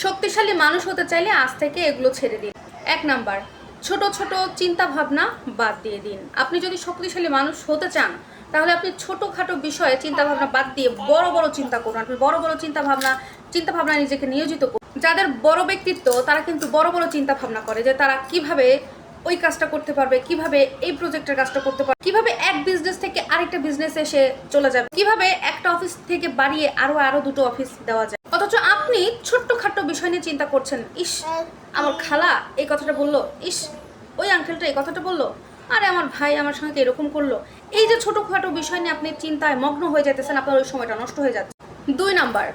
শক্তিশালী মানুষ হতে চাইলে আজ থেকে এগুলো ছেড়ে দিন। 1 নাম্বার, ছোট ছোট চিন্তা ভাবনা বাদ দিয়ে দিন। আপনি যদি শক্তিশালী মানুষ হতে চান তাহলে আপনি ছোটখাটো বিষয়ে চিন্তা ভাবনা বাদ দিয়ে বড় বড় চিন্তা করুন। আপনি বড় বড় চিন্তা ভাবনা নিজেকে নিয়োজিত করুন। যাদের বড় ব্যক্তিত্ব তারা কিন্তু বড় বড় চিন্তা ভাবনা করে যে তারা কিভাবে ওই কাজটা করতে পারবে, কিভাবে এই প্রজেক্টের কাজটা করতে পারবে, কিভাবে এক বিজনেস থেকে আরেকটা বিজনেসে এসে চলে যাবে, কিভাবে একটা অফিস থেকে বাড়িয়ে আরো দুটো অফিস দেওয়া যায়। অথচ আপনি ছোট্টখাট্ট বিষয় নিয়ে চিন্তা করছেন, ইস আমার খালা এই কথাটা বললো, ইস ওই আঙ্কেলটা এই কথাটা বললো, আরে আমার ভাই আমার সঙ্গে এরকম করলো। এই যে ছোটখাটো বিষয় নিয়ে আপনি চিন্তায় মগ্ন হয়ে যেতেছেন, আপনার ওই সময়টা নষ্ট হয়ে যাচ্ছে। 2 নাম্বার,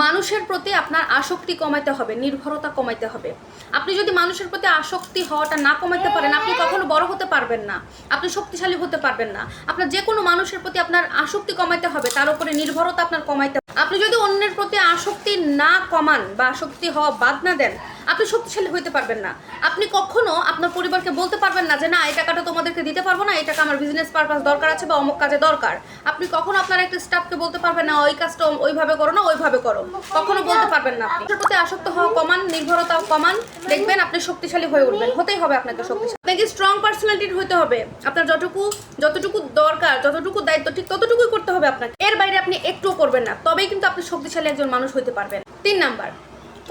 মানুষের প্রতি আপনার আসক্তি কমাইতে হবে, নির্ভরতা কমাইতে হবে। আপনি যদি মানুষের প্রতি আসক্তি হওয়াটা না কমাইতে পারেন, আপনি কখনো বড় হতে পারবেন না, আপনি শক্তিশালী হতে পারবেন না। আপনার যে কোনো মানুষের প্রতি আপনার আসক্তি কমাইতে হবে, তার উপরে নির্ভরতা আপনার কমাইতে হবে। আপনি যদি অন্যের প্রতি আসক্তি না কমান বা আসক্তি হওয়া বাদ না দেন, আপনি শক্তিশালী হইতে পারবেন না। আপনি কখনো আপনার পরিবারকে বলতে পারবেন না যে না এই টাকাটা তোমাদেরকে দিতে পারবো না, এই টাকা আমার বিজনেস পারপাস দরকার আছে বা অমুক কাজে দরকার। আপনি কখনো আপনার একটা স্টাফকে বলতে পারবেন না ওই কাজটা ওইভাবে করো না ওইভাবে করো, কখনো বলতে পারবেন না। আপনি প্রতি আসক্ত হওয়া কমান, নির্ভরতা কমান, দেখবেন আপনি শক্তিশালী হয়ে উঠবেন। হতেই হবে আপনাকে শক্তিশালী, আপনাকে স্ট্রং পার্সোনালিটির হতে হবে। আপনার যতটুকু দরকার, যতটুকু দায়িত্ব ঠিক ততটুকুই করতে হবে আপনাকে, এর বাইরে আপনি একটুও করবেন না, তবেই কিন্তু আপনি শক্তিশালী একজন মানুষ হতে পারবেন। 3 নাম্বার,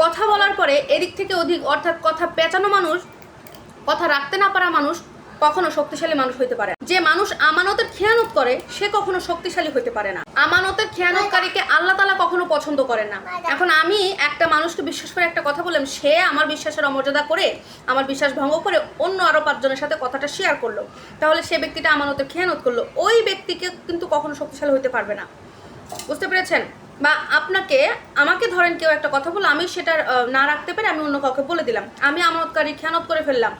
কথা বলার পরে এদিক থেকে ওদিক, অর্থাৎ কথা পেঁচানো মানুষ, কথা রাখতে না পারা মানুষ কখনো শক্তিশালী মানুষ হইতে পারে। যে মানুষ আমানতের খেয়ানত করে সে কখনো শক্তিশালী হইতে পারে না। আমানতের খেয়ানতকারীকে আল্লাহ তাআলা কখনো পছন্দ করে না। এখন আমি একটা মানুষকে বিশ্বাস করে একটা কথা বললাম, সে আমার বিশ্বাসের অমর্যাদা করে, আমার বিশ্বাস ভঙ্গ করে অন্য আরো 5 জনের সাথে কথাটা শেয়ার করলো, তাহলে সে ব্যক্তিটা আমানতের খেয়ানত করলো। ওই ব্যক্তিকে কিন্তু কখনো শক্তিশালী হইতে পারবে না। বুঝতে পেরেছেন? বা আমাকে ধরেন কেউ একটা কথা বললো, আমি সেটা না রাখতে পেরে আমি অন্য কাউকে বলে দিলাম, আমি আমানতকারী খেয়ানত করে ফেললাম,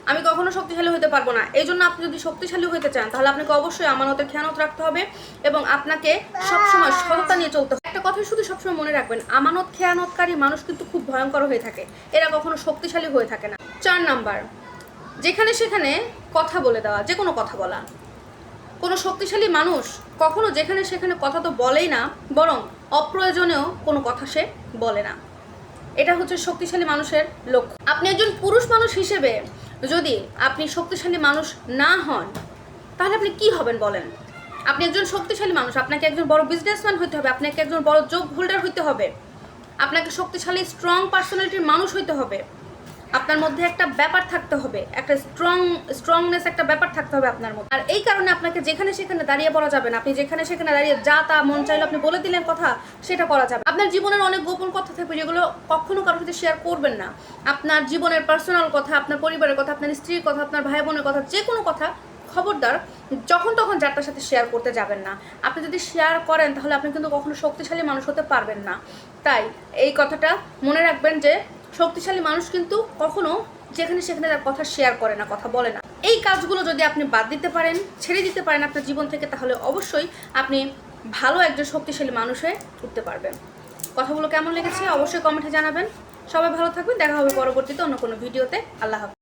আমি কখনো শক্তিশালী হতে পারবো না। এই জন্য আপনি যদি শক্তিশালী হতে চান তাহলে আপনাকে অবশ্যই আমানতের খেয়ানত রাখতে হবে এবং আপনাকে সবসময় সততা নিয়ে চলতে হবে। একটা কথা শুধু সবসময় মনে রাখবেন, আমানত খেয়ানতকারী মানুষ কিন্তু খুব ভয়ঙ্কর হয়ে থাকে, এরা কখনো শক্তিশালী হয়ে থাকে না। 4 নাম্বার, যেখানে সেখানে কথা বলে দেওয়া, যে কোনো কথা বলা। কোনো শক্তিশালী মানুষ কখনো যেখানে সেখানে কথা তো বলেই না, বরং অপ্রয়োজনেও কোনো কথা সে বলে না। এটা হচ্ছে শক্তিশালী মানুষের লক্ষ্য। আপনি একজন পুরুষ মানুষ হিসেবে যদি আপনি শক্তিশালী মানুষ না হন তাহলে আপনি কি হবেন বলেন? আপনি একজন শক্তিশালী মানুষ, আপনাকে একজন বড় বিজনেসম্যান হইতে হবে, আপনাকে একজন বড় জব হোল্ডার হইতে হবে, আপনাকে শক্তিশালী স্ট্রং পার্সোনালিটির মানুষ হইতে হবে, আপনার মধ্যে একটা ব্যাপার থাকতে হবে, একটা স্ট্রংনেস একটা ব্যাপার থাকতে হবে আপনার মধ্যে। আর এই কারণে আপনাকে যেখানে সেখানে দাঁড়িয়ে পড়া যাবে না। আপনি যেখানে সেখানে দাঁড়িয়ে যা তা মন চাইলে আপনি বলে দিলেন কথা, সেটা করা যাবে। আপনার জীবনের অনেক গোপন কথা থাকবে যেগুলো কখনো কারোর সাথে শেয়ার করবেন না। আপনার জীবনের পার্সোনাল কথা, আপনার পরিবারের কথা, আপনার স্ত্রীর কথা, আপনার ভাই বোনের কথা, যে কোনো কথা খবরদার যখন তখন যার তার সাথে শেয়ার করতে যাবেন না। আপনি যদি শেয়ার করেন তাহলে আপনি কিন্তু কখনো শক্তিশালী মানুষ হতে পারবেন না। তাই এই কথাটা মনে রাখবেন যে শক্তিশালী মানুষ কিন্তু কখনো যেখানে সেখানে তার কথা শেয়ার করে না, কথা বলে না। এই কাজগুলো যদি আপনি বাদ দিতে পারেন, ছেড়ে দিতে পারেন আপনার জীবন থেকে, তাহলে অবশ্যই আপনি ভালো একজন শক্তিশালী মানুষ হয়ে উঠতে পারবেন। কথাগুলো কেমন লেগেছে অবশ্যই কমেন্টে জানাবেন। সবাই ভালো থাকবেন, দেখা হবে পরবর্তীতে অন্য কোনো ভিডিওতে। আল্লাহ হাফেজ।